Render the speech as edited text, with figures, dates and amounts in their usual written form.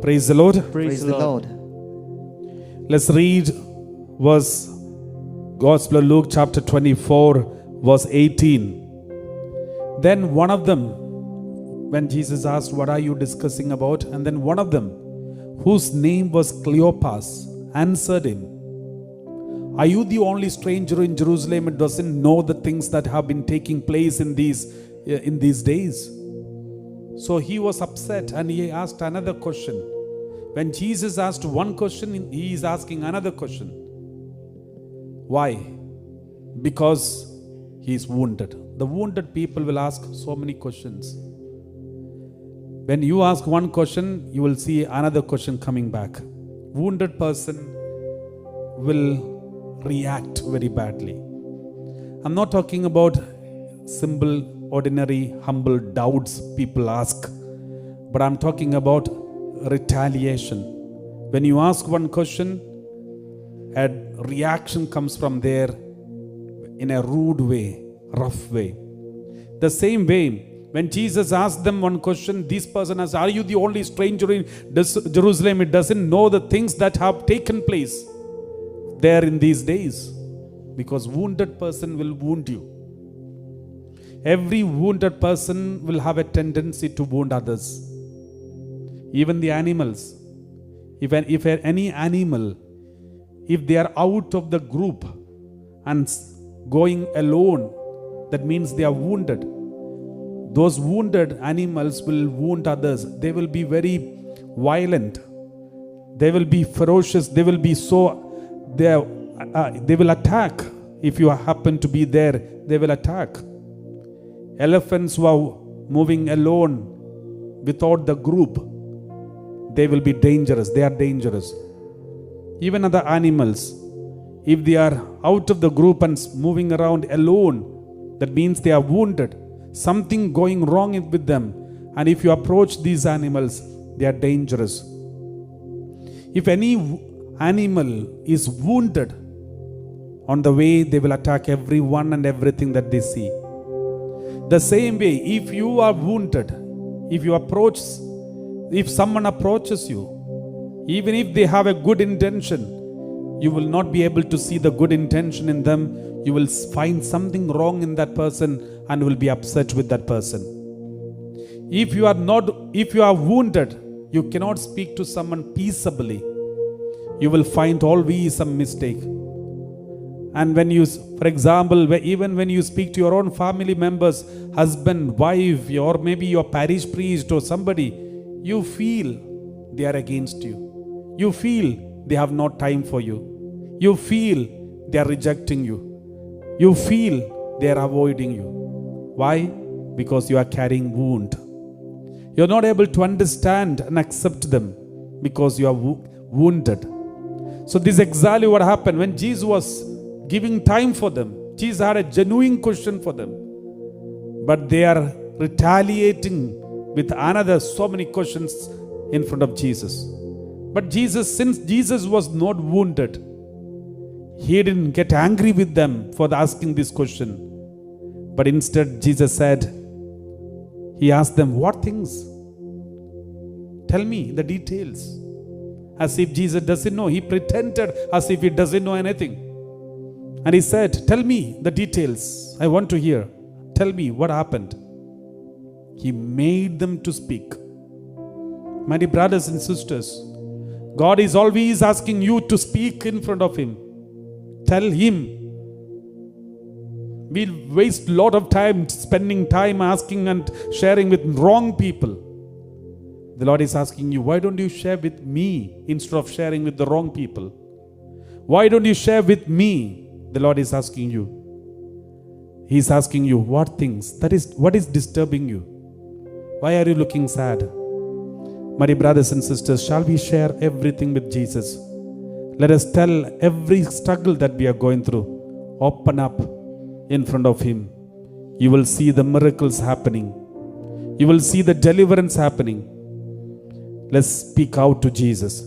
Praise the Lord. Praise the Lord. Let's read verse Gospel of Luke chapter 24 verse 18. Then one of them, when Jesus asked, what are you discussing about? And then one of them, whose name was Cleopas, answered him, are you the only stranger in Jerusalem and doesn't know the things that have been taking place in these days? So he was upset and he asked another question. When Jesus asked one question, he is asking another question. Why? Because he is wounded. The wounded people will ask so many questions. When you ask one question, you will see another question coming back. Wounded person will react very badly. I'm not talking about simple, ordinary, humble doubts people ask, but I'm talking about retaliation. When you ask one question, a reaction comes from there in a rude way, rough way. The same way, when Jesus asked them one question, this person asked, are you the only stranger in Jerusalem? It doesn't know the things that have taken place there in these days. Because wounded person will wound you. Every wounded person will have a tendency to wound others. Even the animals. If any animal, if they are out of the group and going alone, that means they are wounded. Those wounded animals will wound others. They will be very violent. They will be ferocious. They will be so, they will attack. If you happen to be there, they will attack. Elephants who are moving alone without the group, they will be dangerous. They are dangerous. Even other animals, if they are out of the group and moving around alone, that means they are wounded. Something going wrong with them. And if you approach these animals, they are dangerous. If any animal is wounded, on the way they will attack everyone and everything that they see. The same way, if you are wounded, if someone approaches you, even if they have a good intention, you will not be able to see the good intention in them. You will find something wrong in that person and will be upset with that person. If you are wounded, you cannot speak to someone peaceably. You will find always some mistake. And when you, for example, even when you speak to your own family members, husband, wife, or maybe your parish priest or somebody, you feel they are against you. You feel they have no time for you. You feel they are rejecting you. You feel they are avoiding you. Why? Because you are carrying wound. You are not able to understand and accept them because you are wounded. So this is exactly what happened when Jesus was giving time for them. Jesus had a genuine question for them. But they are retaliating with another so many questions in front of Jesus. But Jesus, since Jesus was not wounded, he didn't get angry with them for asking this question. But instead Jesus said, he asked them, what things? Tell me the details. As if Jesus doesn't know. He pretended as if he doesn't know anything. And he said, tell me the details. I want to hear. Tell me what happened. He made them to speak. My dear brothers and sisters, God is always asking you to speak in front of Him. Tell Him. We waste a lot of time spending time asking and sharing with wrong people. The Lord is asking you, why don't you share with me instead of sharing with the wrong people? Why don't you share with me? The Lord is asking you. He is asking you, what things? What is disturbing you? Why are you looking sad? My dear brothers and sisters, shall we share everything with Jesus? Let us tell every struggle that we are going through. Open up in front of Him. You will see the miracles happening. You will see the deliverance happening. Let's speak out to Jesus.